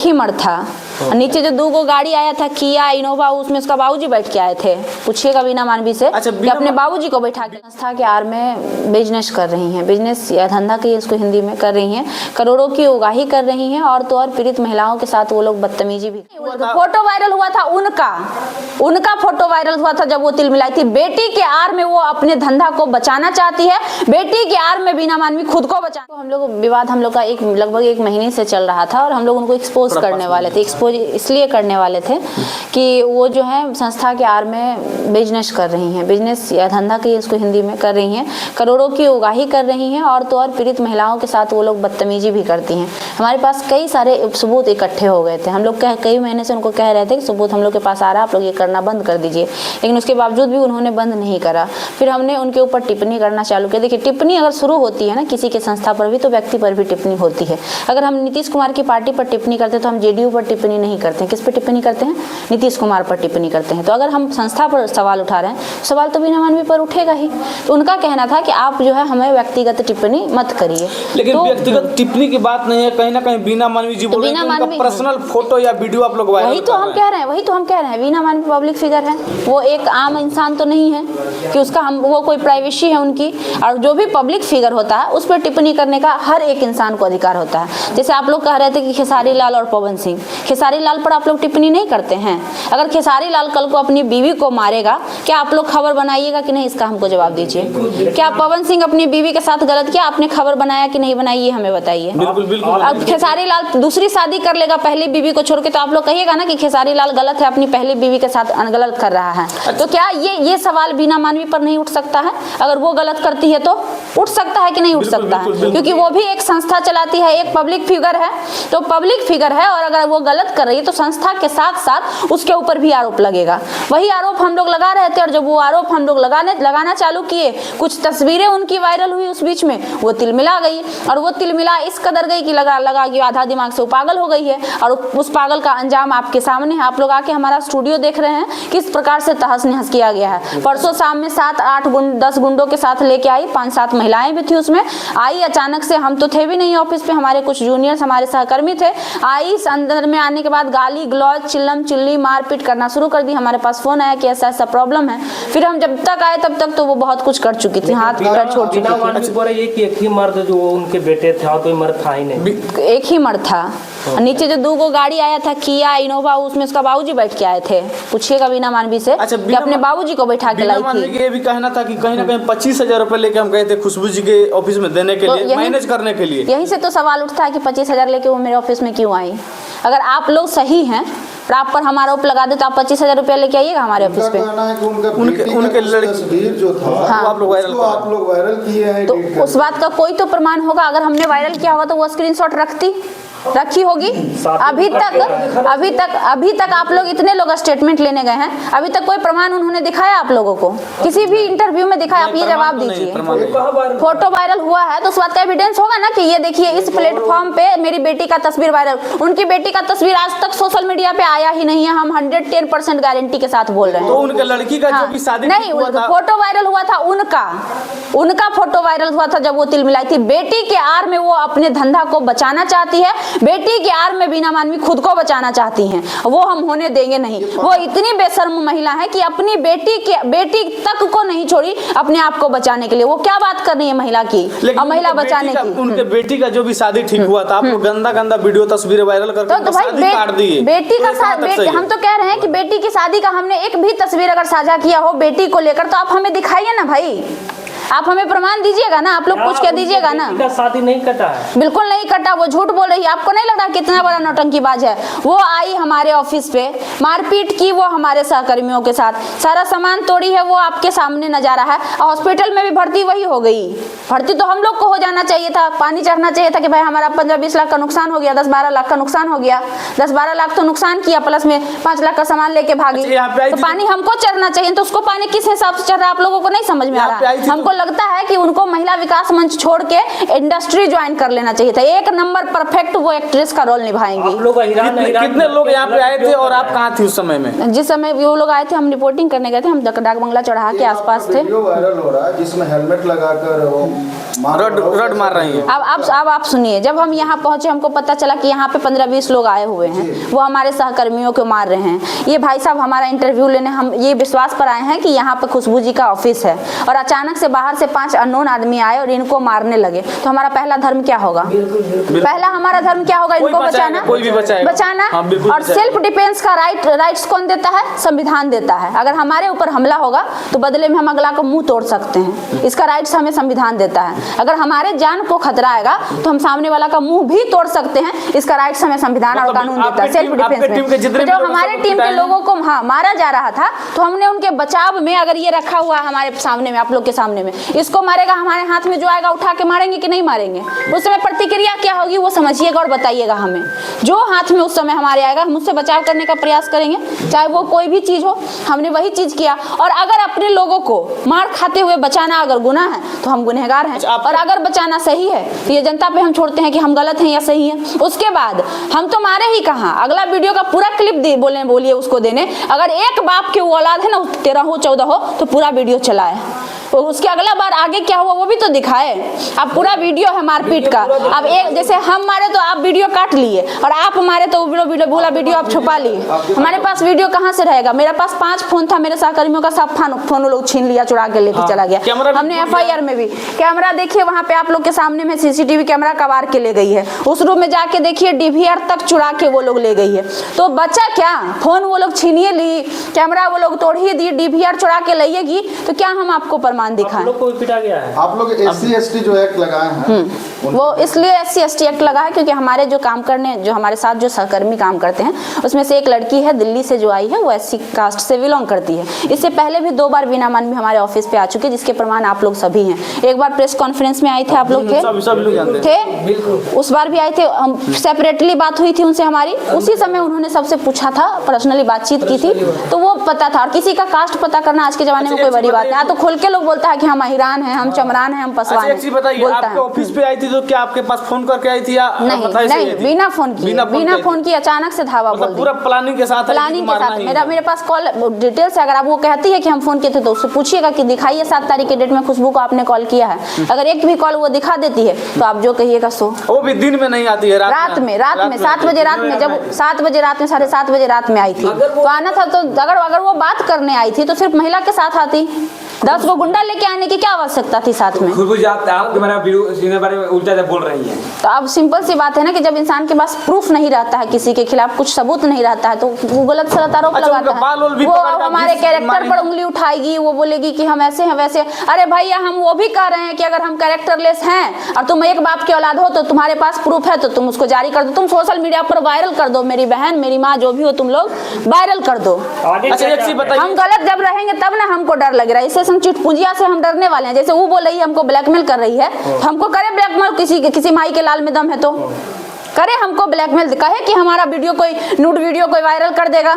ही मर्द था। नीचे जो 2 गाड़ी आया था किया इनोवा, उसमें उसका बाबूजी बैठ के आए थे। पूछिएगा बीना मानवी से कि अपने बाबूजी को बैठा के संस्था के आड़ में बिजनेस कर रही हैं, बिजनेस या धंधा कहिए इसको हिंदी में कर रही हैं, करोड़ों की उगाही कर रही हैं और तो और पीड़ित महिलाओं के साथ वो लोग बदतमीजी भी। फोटो वायरल हुआ था उनका फोटो वायरल हुआ था जब वो तिल मिलाई थी। बेटी के आड़ में वो अपने धंधा को बचाना चाहती है, बेटी के आड़ में बीना मानवी खुद को बचा। तो हम लोग विवाद हम लोग का लगभग 1 महीने से चल रहा था और हम लोग उनको एक्सपोज करने वाले थे। एक्सपोज इसलिए करने वाले थे कि वो जो है संस्था के आड़ में बिजनेस कर रही हैं, बिजनेस या धंधा कहिए इसको हिंदी में कर रही हैं, करोड़ों की उगाही कर रही हैं और तो और पीड़ित महिलाओं के साथ वो लोग बदतमीजी भी करती हैं। हमारे पास कई सारे सबूत इकट्ठे हो गए थे। हम लोग कई महीने से उनको कह रहे थे कि सबूत हम लोग के पास आ रहा है, आप लोग ये करना बंद कर दीजिए, लेकिन उसके बावजूद भी उन्होंने बंद नहीं करा। फिर हमने उनके ऊपर टिप्पणी करना चालू किया। देखिए, टिप्पणी अगर शुरू होती है ना किसी के संस्था पर भी तो व्यक्ति पर भी टिप्पणी होती है। अगर हम नीतीश कुमार की पार्टी पर टिप्पणी करते हैं तो हम जेडीयू पर टिप्पणी नहीं करते हैं। किस पर टिप्पणी करते हैं? नीतीश कुमार पर टिप्पणी करते हैं। तो अगर हम संस्था पर सवाल उठा रहे हैं, सवाल तो बीना मानवी पर उठेगा ही। तो उनका कहना था कि आप जो है हमें व्यक्तिगत टिप्पणी मत करिए। लेकिन तो व्यक्तिगत टिप्पणी की बात नहीं है, कहीं ना कहीं बीना मानवी जी बोल रहे हैं कि उनका पर्सनल फोटो या वीडियो आप लोग वायरल वही तो हम कह रहे हैं बीना मानवी पब्लिक फिगर है, वो एक आम इंसान तो नहीं है कि उसका वो कोई प्राइवेसी है उनकी। और जो भी पब्लिक फिगर होता है उस पर टिप्पणी करने का हर एक इंसान को अधिकार होता है। जैसे आप लोग कह रहे थे कि खेसारी लाल और पवन सिंह, खेसारी लाल पर आप लोग टिप्पणी नहीं करते हैं। अगर खेसारी लाल कल को अपनी बीवी को मारेगा, क्या आप लोग खबर बनाइएगा कि नहीं? इसका हमको जवाब दीजिए। क्या पवन सिंह अपनी बीवी के साथ गलत किया, आपने खबर बनाया कि नहीं बनाई, ये हमें बताइए। अब खेसारी लाल दूसरी शादी कर लेगा पहली बीवी को छोड़ के, तो आप लोग कहिएगा ना कि खेसारी लाल गलत है, अपनी पहली बीवी के साथ गलत कर रहा है। तो क्या ये सवाल बीना मानवी पर नहीं उठ सकता है? अगर वो गलत करती है तो उठ सकता है कि नहीं उठ सकता है? क्योंकि वो भी एक संस्था चलाती है, एक पब्लिक फिगर है। तो पब्लिक फिगर है और अगर वो गलत कर रही है तो संस्था के साथ साथ उसके ऊपर भी आरोप लगेगा। वही आरोप हम लोग लगा रहे थे और जब वो आरोप हम लोग लगाना चालू किए, कुछ तस्वीरें उनकी वायरल हुई, उस बीच में वो तिलमिला गई। और वो तिलमिला इस कदर गई कि लगा कि आधा दिमाग से वो पागल हो गई है। और उस पागल का अंजाम आपके सामने है। आप लोग आके हमारा स्टूडियो देख रहे हैं किस प्रकार से तहस नहस किया गया है। परसों शाम में 7-8 10 गुंडों के साथ लेके आई, 5-7 महिलाएं भी थी उसमें। आई अचानक से, हम तो थे भी नहीं ऑफिस पे, हमारे कुछ जूनियर्स हमारे सहकर्मी थे। आई अंदर में आने के बाद गाली गलौज चिल्लम चिल्ली मारपीट करना शुरू कर दी। हमारे पास फोन आया कि ऐसा ऐसा प्रॉब्लम है। फिर हम जब तक आए तब तक तो वो बहुत कुछ कर चुकी थी, हाथ पैर छोड़ चुकी थी। एक ही मर्द जो उनके बेटे थे, कोई मर्द था ही नहीं, एक ही मर्द था। नीचे जो 2 गाड़ी आया था किया इनोवा, उसमें उसका बाबूजी बैठ के आए थे। पूछिएगा बीना मानवी से कि अपने बाबूजी को बैठा के लाई थी। ये भी कहना था कि कहीं ना कहीं 25,000 रुपए लेके हम गए थे खुशबू जी के ऑफिस में देने के लिए, मैनेज करने के लिए। यहीं से तो सवाल उठता है कि 25,000 लेके वो मेरे ऑफिस में क्यों आई? अगर आप लोग सही हैं और आप पर हमारा आरोप लगा दे तो आप 25,000 रुपया लेके आइएगा हमारे ऑफिस पे। उनके तस्वीर जो था आप लोग वायरल किए हैं, तो उस बात का कोई तो प्रमाण होगा। अगर हमने वायरल किया होगा तो वो स्क्रीनशॉट रखी होगी। अभी तक आप लोग इतने लोग स्टेटमेंट लेने गए हैं, अभी तक कोई प्रमाण उन्होंने दिखाया आप लोगों को? किसी भी इंटरव्यू में दिखाया? आप ये जवाब दीजिए। फोटो वायरल हुआ है तो उस बात का एविडेंस होगा ना कि ये देखिए इस प्लेटफॉर्म पे मेरी बेटी का तस्वीर वायरल। उनकी बेटी का तस्वीर आज तक सोशल मीडिया पे आया ही नहीं है। हम 110% गारंटी के साथ बोल रहे हैं। तो उनके लड़की का जो भी शादी नहीं, फोटो वायरल हुआ था उनका फोटो वायरल हुआ था जब वो तिल मिलाई थी। बेटी के आड़ में वो अपने धंधा को बचाना चाहती है, बेटी के आड़ में बीना मानवी खुद को बचाना चाहती हैं। वो हम होने देंगे नहीं। वो इतनी बेशर्म महिला है कि अपनी बेटी तक को नहीं छोड़ी अपने आप को बचाने के लिए। वो क्या बात कर रही है महिला की और महिला बचाने की? उनके बेटी का जो भी शादी ठीक हुआ था, आप लोग गंदा वीडियो तस्वीरें वायरल करके तो भाई बेटी का हम तो कह रहे हैं कि बेटी की शादी का हमने एक भी तस्वीर अगर साझा किया हो बेटी को लेकर तो आप हमें दिखाइए ना भाई। आप हमें प्रमाण दीजिएगा ना, आप लोग पूछ के दीजिएगा ना। शादी नहीं कटा है, बिल्कुल नहीं कटा। वो झूठ बोल रही है। आपको नहीं लग रहा कितना बड़ा नौटंकीबाज है? वो आई हमारे ऑफिस पे, मारपीट की वो हमारे सहकर्मियों के साथ, सारा सामान तोड़ी है, वो आपके सामने नजारा है। हॉस्पिटल में भी भर्ती वही हो गई। भर्ती तो हम लोग को हो जाना चाहिए था, पानी चढ़ना चाहिए था कि भाई हमारा 15-20 लाख का नुकसान हो गया, 10-12 लाख का नुकसान हो गया। 10-12 लाख तो नुकसान किया, प्लस में 5 लाख का सामान लेके भागी। तो पानी हमको चढ़ना चाहिए। तो उसको पानी किस हिसाब से चढ़ रहा है आप लोगों को नहीं समझ में आ रहा? हमको लगता है कि उनको महिला विकास मंच छोड़ के इंडस्ट्री ज्वाइन कर लेना चाहिए था। एक नंबर परफेक्ट वो एक्ट्रेस का रोल निभाएंगी। कितने लोग यहाँ पे आए थे और आप कहाँ थी उस समय में? जिस समय वो लोग आए थे हम रिपोर्टिंग करने गए थे, हम डाक बंगला चौराहा के आसपास थे। वायरल हो रहा है जिसमें हेलमेट लगाकर वो रड मार रही है। अब आप सुनिए, जब हम यहाँ पहुंचे हमको पता चला कि यहाँ पे 15-20 लोग आए हुए हैं, वो हमारे सहकर्मियों को मार रहे हैं। ये भाई साहब हमारा इंटरव्यू लेने हम ये विश्वास पर आए हैं कि यहाँ पे खुशबू जी का ऑफिस है और अचानक से बाहर से 5 अननोन आदमी आए और इनको मारने लगे, तो हमारा पहला धर्म क्या होगा? पहला हमारा धर्म क्या होगा? इनको बचाना, कोई भी बचाना। और सेल्फ डिफेंस का राइट्स कौन देता है? संविधान देता है। अगर हमारे ऊपर हमला होगा तो बदले में हम अगला को मुंह तोड़ सकते हैं, इसका राइट्स हमें संविधान देता है। अगर हमारे जान को खतरा आएगा तो हम सामने वाला का मुंह भी तोड़ सकते हैं, इसका राइट्स हमें संविधान और कानून देता है सेल्फ डिफेंस में। जो हमारे टीम के लोगों को मारा जा रहा था तो हमने उनके बचाव में अगर ये रखा हुआ हमारे सामने में, आप लोग के सामने में, इसको मारेगा, हमारे हाथ में जो आएगा उठा के मारेंगे कि नहीं मारेंगे? उस समय प्रतिक्रिया क्या होगी वो समझिएगा और बताइएगा हमें। जो हाथ में उस समय हमारे आएगा हम उससे बचाव करने का प्रयास करेंगे, चाहे वो कोई भी चीज हो। हमने वही चीज किया। और अगर अपने लोगों को मार खाते हुए बचाना अगर गुनाह है तो हम गुनहगार हैं, और अगर बचाना सही है तो ये जनता पे हम छोड़ते हैं कि हम गलत हैं या सही हैं। उसके बाद हम तो मारे ही कहाँ, अगला वीडियो का पूरा क्लिप बोलिए उसको देने। अगर एक बाप के वो औलाद है ना, 13 हो 14 हो, तो पूरा वीडियो चलाए, तो उसके अगला बार आगे क्या हुआ वो भी तो दिखाए। अब पूरा वीडियो है मारपीट का। अब एक जैसे हम मारे तो आप वीडियो काट लिए, और आप मारे तो बोला वीडियो आप छुपा लिए। हमारे पास वीडियो कहाँ से रहेगा? मेरे पास 5 फोन था, मेरे सहकर्मियों का सब फोन लोग छीन लिया, चुरा के लेके चला गया। हमने FIR में भी कैमरा देखिए, वहाँ पे आप लोग के सामने में CCTV कैमरा कबार के ले गई है। उस रूम में जाके देखिए DVR तक चुरा के वो लोग ले गई है। तो बच्चा क्या, फोन वो लोग छीनिए ली, कैमरा वो लोग तोड़ ही दी, DVR चुरा के लाइएगी, तो क्या हम आपको प्रमाण दिखाएं? लोग को पिटा गया है। आप लोग SC ST जो एक्ट लगाए हैं वो इसलिए SC ST एक्ट लगा है क्योंकि हमारे जो काम करने, जो हमारे साथ जो सहकर्मी काम करते हैं, उसमें से एक लड़की है दिल्ली से जो आई है, वो SC कास्ट से बिलोंग करती है। इससे पहले भी 2 बार बीना मानवी हमारे ऑफिस पे आ चुके, जिसके प्रमाण आप लोग सभी हैं। एक बार प्रेस कॉन्फ्रेंस में आए थे, आप लोग थे, उस बार भी आए थे, हम सेपरेटली बात हुई थी उनसे हमारी। उसी समय उन्होंने सबसे पूछा था, पर्सनली बातचीत की थी, तो वो पता था। और किसी का कास्ट पता करना आज के जमाने में कोई बड़ी बात है। तो खुल के लोग बोलता है कि हम अहिरान हैं, हम चमरान हैं, हम पसवान हैं। अच्छा बताइए, आपके ऑफिस पे आई थी तो क्या आपके पास फोन करके आई थी या नहीं, बिना फोन की अचानक से धावा बोल दी। पूरा प्लानिंग के साथ मेरे पास कॉल डिटेल्स है। अगर आप वो कहती है कि हम फोन किए थे तो उससे पूछिएगा कि दिखाइए 7 तारीख के डेट में खुशबू को आपने कॉल किया है। अगर एक भी कॉल वो दिखा देती है तो आप जो कहिएगा सो। वो भी दिन में नहीं आती है, रात में 7 बजे रात में, जब 7 बजे रात में, 7:30 बजे रात में आई थी तो आना था। तो अगर वो बात करने आई थी तो सिर्फ महिला के साथ आती, 10 को गुंडा लेके आने की क्या आवश्यकता थी साथ में? खुशबू आप के बारे में उल्टा बोल रही हैं। तो अब सिंपल सी बात है ना कि जब इंसान के पास प्रूफ नहीं रहता है, किसी के खिलाफ कुछ सबूत नहीं रहता है, तो वो गलत सलत आरोप लगाता है। वो हमारे कैरेक्टर पर उंगली उठाएगी, वो बोलेगी कि हम ऐसे हैं वैसे। अरे भैया, हम वो भी कह रहे हैं कि अगर हम कैरेक्टरलेस हैं और तुम एक बाप के औलाद हो तो तुम्हारे पास प्रूफ है तो तुम उसको जारी कर दो, तुम सोशल मीडिया पर वायरल कर दो। मेरी बहन, मेरी माँ, जो भी हो तुम लोग वायरल कर दो। हम गलत जब रहेंगे तब ना हमको डर लग रहा है। इससे चुटपुंजिया से हम डरने वाले हैं। जैसे वो बोल रही है हमको ब्लैकमेल कर रही है, हमको करे ब्लैकमेल। किसी माई के लाल में दम है तो करे हमको ब्लैकमेल, कहे कि हमारा वीडियो कोई न्यूड वीडियो कोई वायरल कर देगा।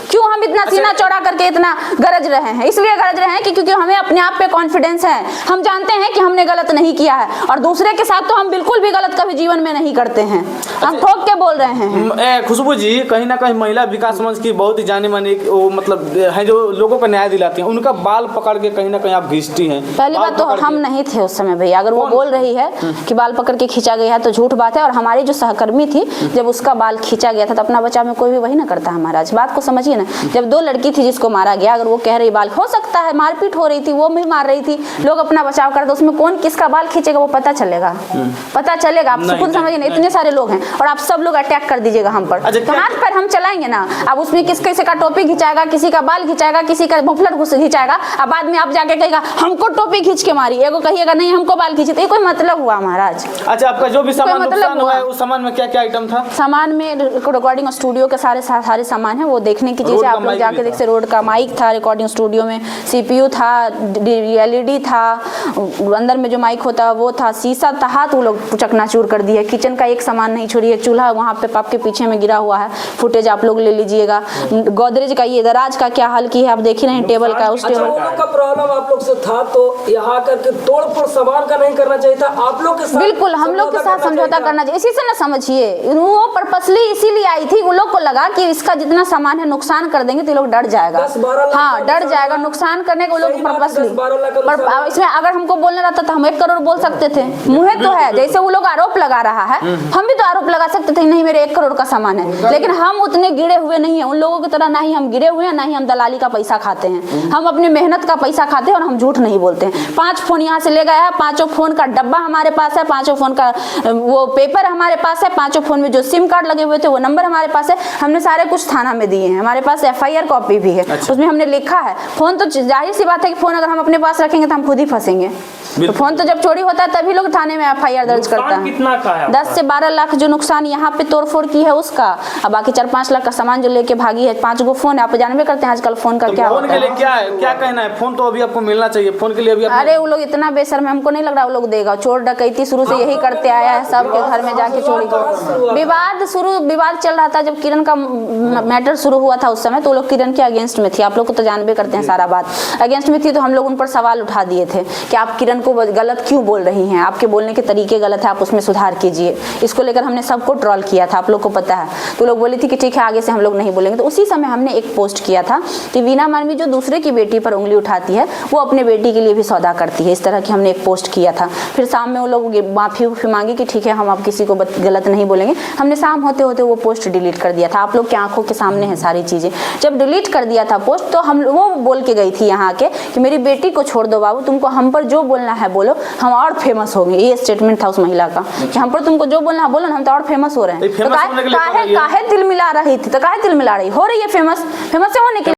क्यों हम इतना सीना चौड़ा करके इतना गरज रहे हैं? इसलिए गरज रहे हैं कि क्योंकि हमें अपने आप पे कॉन्फिडेंस है। हम जानते हैं कि हमने गलत नहीं किया है, और दूसरे के साथ तो हम बिल्कुल भी गलत कभी जीवन में नहीं करते हैं। हम ठोक के बोल रहे हैं। खुशबू जी, कहीं ना कहीं महिला विकास मंच की बहुत ही जानी मानी वो मतलब है, जो लोगों को न्याय दिलाती हैं, उनका बाल पकड़ के कहीं ना कहीं आप घिसती हैं। पहली बात तो हम नहीं थे उस समय भैया। अगर वो बोल रही है कि बाल पकड़ के खींचा गया है तो झूठ बात है। और हमारी जो सहकर्मी थी, जब उसका बाल खींचा गया था तो अपना बचाव में कोई भी वही ना करता है महाराज। बात को समझिए ना। जब 2 लड़की थी जिसको मारा गया, अगर वो कह रही बाल, हो सकता है मारपीट हो रही थी, वो भी मार रही थी, लोग अपना बचाव कर दो, उसमें कौन किसका बाल खींचेगा वो पता चलेगा। आप खुद समझिए ना, इतने सारे लोग हैं और आप सब लोग अटैक कर दीजिएगा हम पर, तो हाथ पर हम चलाएंगे ना। अब उसमें किसी का टोपी खिंचाएगा, किसी का बाल खिंचाएगा, किसी का मुफलर खिंचाएगा, अब बाद में आप जाके कहेगा हमको टोपी खींच के मारी, एगो कहिएगा नहीं हमको बाल खींचे, तो ये कोई मतलब हुआ महाराज? अच्छा, आपका जो भी सामान नुकसान हुआ है, उस सामान में क्या क्या आइटम था? सामान में रिकॉर्डिंग स्टूडियो के सारे सामान है, वो देखने की चीज़ है, आप लोग जाके देख सकते। रोड का माइक था रिकॉर्डिंग स्टूडियो में, CPU था, LED था, अंदर में जो माइक होता है वो था, शीशा था तो वो लोग चकनाचूर कर दिए। किचन का एक सामान नहीं छोड़ी है, चूल्हा वहाँ पे आपके पीछे में गिरा हुआ है, फुटेज आप लोग ले लीजिएगा। गोदरेज का ये दराज का क्या हाल की है आप देख ही रहे हैं, टेबल का, उस अच्छा, टेबल वो लोग का प्रॉब्लम आप लोग से था तो यहाँ करके तोड़ फोड़ सामान का नहीं करना चाहिए था, आप लोग के साथ बिल्कुल हम लोग के साथ समझौता करना चाहिए। इसी से ना समझिए, वो पर्पसली इसीलिए आई थी, उन लोग को लगा कि इसका जितना सामान है नुकसान कर देंगे तो ये लोग डर जाएगा। 10-12 लाख हाँ डर जाएगा, नुकसान करने को लोग पर्पसली। 10-12 लाख का पर इसमें अगर हमको बोलना रहता तो हम 1 करोड़ बोल सकते थे, मुँह तो है। जैसे वो लोग आरोप लगा रहा है, हम भी तो आरोप लगा सकते थे, नहीं मेरे 1 करोड़ का सामान है। लेकिन हम उतने गिरे हुए नहीं है उन लोगों की तरह, ना ही हम गिरे हुए हैं, ना ही हम दलाली का पैसा खाते हैं। हम अपनी मेहनत का पैसा खाते हैं और हम झूठ नहीं बोलते हैं। 5 फोन यहाँ से ले गया है, 5 फोन का डब्बा हमारे पास है, 5 फोन का वो पेपर हमारे पास है, 5 फोन में जो सिम कार्ड लगे हुए थे वो नंबर हमारे पास है। हमने सारे कुछ थाना में दिए हैं, हमारे पास FIR कॉपी भी है। अच्छा। उसमें हमने लिखा है। फोन तो जाहिर सी बात है कि फोन अगर हम अपने पास रखेंगे तो हम खुद ही फंसेंगे। तो फोन तो जब चोरी होता है तभी लोग थाने में FIR दर्ज करता है। कितना का है? 10 से 12 लाख जो नुकसान यहाँ पे तोड़फोड़ की है उसका, अब बाकी 4-5 लाख का सामान जो लेके भागी है। 5 गो फोन है, आप जानबे करते हैं आजकल फोन का क्या फोन होता के लिए है। क्या है, क्या कहना है? फोन तो अभी आपको मिलना चाहिए, फोन के लिए अभी अरे वो लोग इतना बेशर्म है, हमको नहीं लग रहा वो लोग देगा। चोर डकैती शुरू से यही करते आया है, सबके घर में जाके चोरी। विवाद चल रहा था जब किरण का मैटर शुरू हुआ था उस समय, तो वो लोग किरण के अगेंस्ट में थी। आप लोग को तो जानबे करते हैं सारा बात, अगेंस्ट में थी। तो हम लोग उन पर सवाल उठा दिए थे कि आप किरण को गलत क्यों बोल रही हैं, आपके बोलने के तरीके गलत है, आप उसमें सुधार कीजिए। इसको लेकर हमने सबको ट्रोल किया था, आप लोग को पता है। तो लोग बोली थी कि ठीक है आगे से हम लोग नहीं बोलेंगे। तो उसी समय हमने एक पोस्ट किया था कि वीना मानवी जो दूसरे की बेटी पर उंगली उठाती है वो अपने बेटी के लिए भी सौदा करती है, इस तरह की हमने एक पोस्ट किया था। फिर शाम में वो लोग माफ़ी मांगी कि ठीक है हम अब किसी को गलत नहीं बोलेंगे। हमने शाम होते होते वो पोस्ट डिलीट कर दिया था, आप लोग की आंखों के सामने है सारी चीज़ें। जब डिलीट कर दिया था पोस्ट तो हम वो बोल के गई थी यहाँ के कि मेरी बेटी को छोड़ दो बाबू, तुमको हम पर जो बोलना है बोलो, हम और फेमस होंगे। ये स्टेटमेंट था उस महिला का कि हम पर तुमको जो बोलना है बोलो ना, हम तो और फेमस हो रहे हैं। तो काहे तिल मिला रही थी, तो काहे तिल मिला रही हो रही है फेमस से होने के